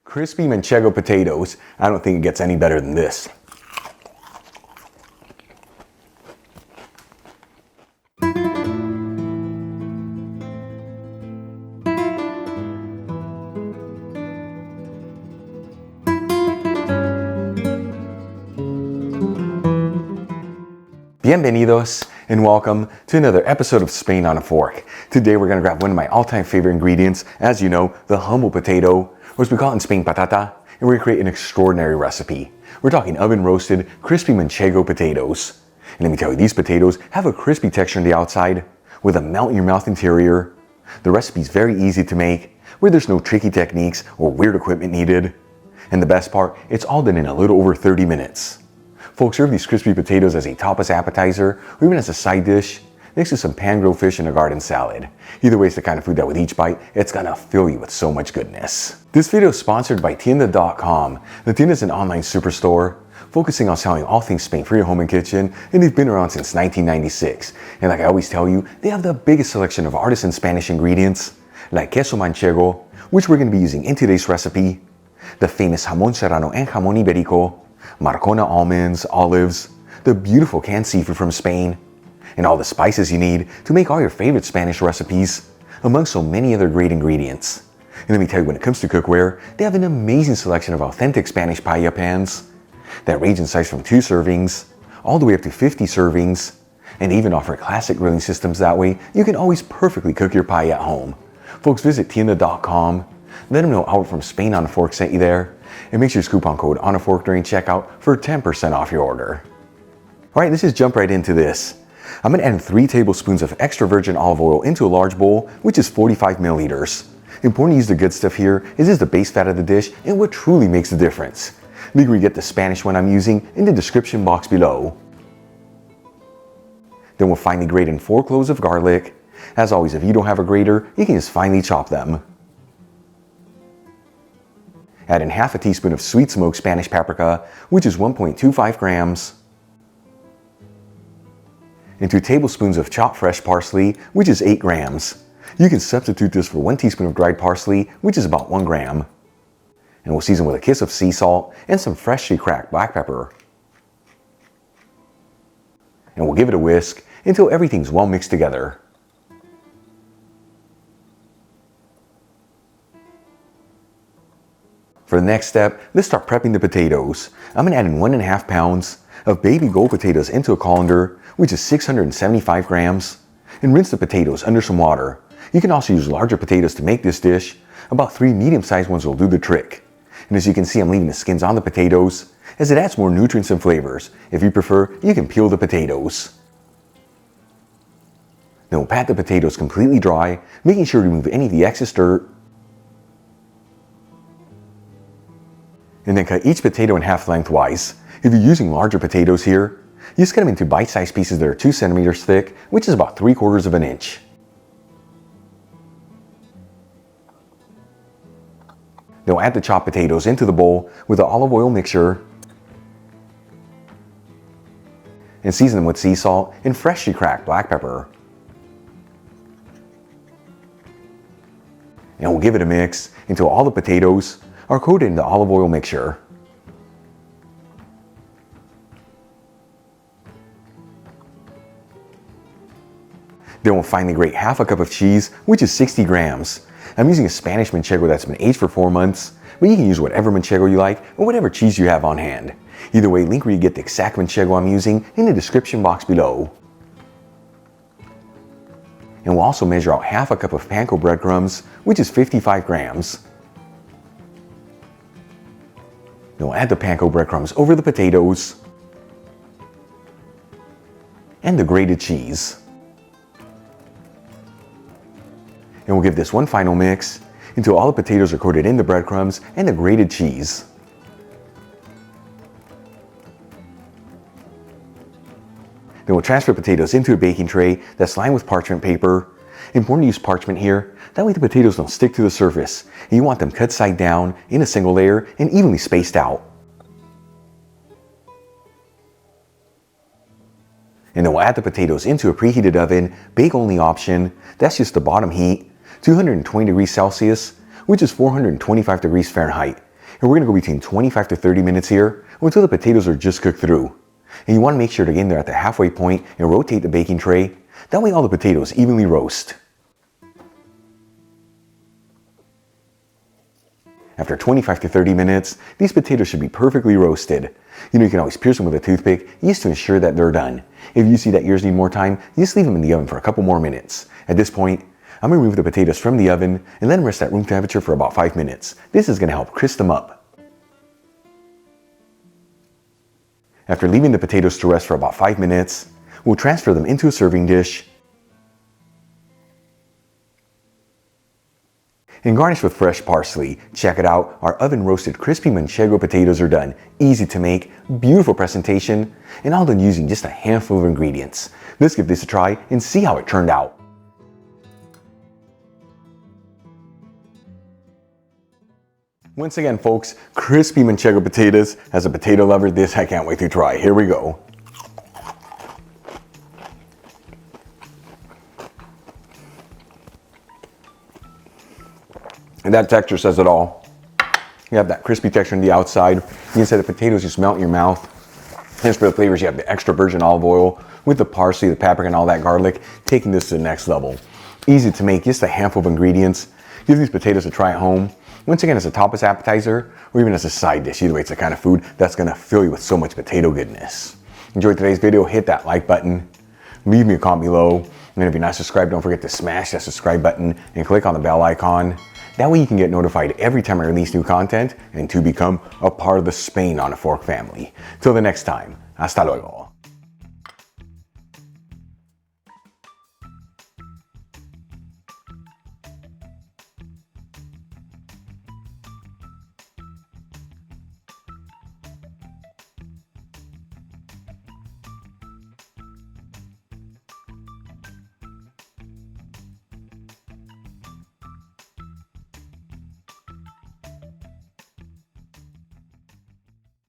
Crispy Manchego potatoes. I don't think it gets any better than this. Bienvenidos and welcome to another episode of Spain on a Fork. Today we're going to grab one of my all-time favorite ingredients, as you know, the humble potato, or as we call it in Spain, patata, and we're going to create an extraordinary recipe. We're talking oven-roasted, crispy Manchego potatoes. And let me tell you, these potatoes have a crispy texture on the outside with a melt-in-your-mouth interior. The recipe is very easy to make, where there's no tricky techniques or weird equipment needed. And the best part, it's all done in a little over 30 minutes. Folks, serve these crispy potatoes as a tapas appetizer or even as a side dish next to some pan-grilled fish and a garden salad. Either way, it's the kind of food that with each bite, it's gonna fill you with so much goodness. This video is sponsored by Tienda.com. The Tienda is an online superstore focusing on selling all things Spain for your home and kitchen, and they've been around since 1996. And like I always tell you, they have the biggest selection of artisan Spanish ingredients, like queso manchego, which we're gonna be using in today's recipe, the famous jamón serrano and jamón ibérico, Marcona almonds, olives, the beautiful canned seafood from Spain, and all the spices you need to make all your favorite Spanish recipes, among so many other great ingredients. And let me tell you, when it comes to cookware, they have an amazing selection of authentic Spanish paella pans that range in size from 2 servings all the way up to 50 servings, and they even offer classic grilling systems that way you can always perfectly cook your paella at home. Folks, visit Tienda.com, let them know Albert from Spain on a Fork sent you there, and make sure you use coupon code on a fork during checkout for 10% off your order. Alright, let's just jump right into this. I'm going to add 3 tablespoons of extra virgin olive oil into a large bowl, which is 45 milliliters. Important to use the good stuff here, is this the base fat of the dish and what truly makes the difference. Make sure you get the Spanish one I'm using in the description box below. Then we'll finally grate in 4 cloves of garlic. As always, if you don't have a grater, you can just finely chop them. Add in half a teaspoon of sweet smoked Spanish paprika, which is 1.25 grams. And 2 tablespoons of chopped fresh parsley, which is 8 grams. You can substitute this for 1 teaspoon of dried parsley, which is about 1 gram. And we'll season with a kiss of sea salt and some freshly cracked black pepper. And we'll give it a whisk until everything's well mixed together. For the next step, let's start prepping the potatoes. I'm going to add in 1.5 pounds of baby gold potatoes into a colander, which is 675 grams, and rinse the potatoes under some water. You can also use larger potatoes to make this dish. About 3 medium-sized ones will do the trick. And as you can see, I'm leaving the skins on the potatoes, as it adds more nutrients and flavors. If you prefer, you can peel the potatoes. Then we'll pat the potatoes completely dry, making sure to remove any of the excess dirt. And then cut each potato in half lengthwise. If you're using larger potatoes here, you just cut them into bite-sized pieces that are 2 centimeters thick, which is about 3/4 of an inch. Then we'll add the chopped potatoes into the bowl with the olive oil mixture and season them with sea salt and freshly cracked black pepper. And we'll give it a mix until all the potatoes are coated in the olive oil mixture. Then we'll finally grate half a cup of cheese, which is 60 grams. I'm using a Spanish Manchego that's been aged for 4 months, but you can use whatever Manchego you like or whatever cheese you have on hand. Either way, link where you get the exact Manchego I'm using in the description box below. And we'll also measure out half a cup of panko breadcrumbs, which is 55 grams. Then we'll add the panko breadcrumbs over the potatoes and the grated cheese. And we'll give this one final mix until all the potatoes are coated in the breadcrumbs and the grated cheese. Then we'll transfer potatoes into a baking tray that's lined with parchment paper. Important to use parchment here, that way the potatoes don't stick to the surface. And you want them cut side down in a single layer and evenly spaced out. And then we'll add the potatoes into a preheated oven, bake only option. That's just the bottom heat, 220 degrees Celsius, which is 425 degrees Fahrenheit. And we're gonna go between 25 to 30 minutes here until the potatoes are just cooked through. And you wanna make sure to get in there at the halfway point and rotate the baking tray. That way all the potatoes evenly roast. After 25 to 30 minutes, these potatoes should be perfectly roasted. You can always pierce them with a toothpick just to ensure that they're done. If you see that yours need more time, just leave them in the oven for a couple more minutes. At this point, I'm gonna remove the potatoes from the oven and let them rest at room temperature for about 5 minutes. This is gonna help crisp them up. After leaving the potatoes to rest for about 5 minutes, we'll transfer them into a serving dish and garnish with fresh parsley. Check it out, our oven roasted crispy Manchego potatoes are done. Easy to make, beautiful presentation, and all done using just a handful of ingredients. Let's give this a try and see how it turned out. Once again, folks, crispy Manchego potatoes. As a potato lover, this I can't wait to try. Here we go. And that texture says it all. You have that crispy texture on the outside. You can say the potatoes just melt in your mouth. And for the flavors, you have the extra virgin olive oil with the parsley, the paprika, and all that garlic, taking this to the next level. Easy to make, just a handful of ingredients. Give these potatoes a try at home. Once again, as a tapas appetizer, or even as a side dish. Either way, it's the kind of food that's gonna fill you with so much potato goodness. Enjoyed today's video, hit that like button. Leave me a comment below. And if you're not subscribed, don't forget to smash that subscribe button and click on the bell icon. That way you can get notified every time I release new content and to become a part of the Spain on a Fork family. Till the next time, hasta luego.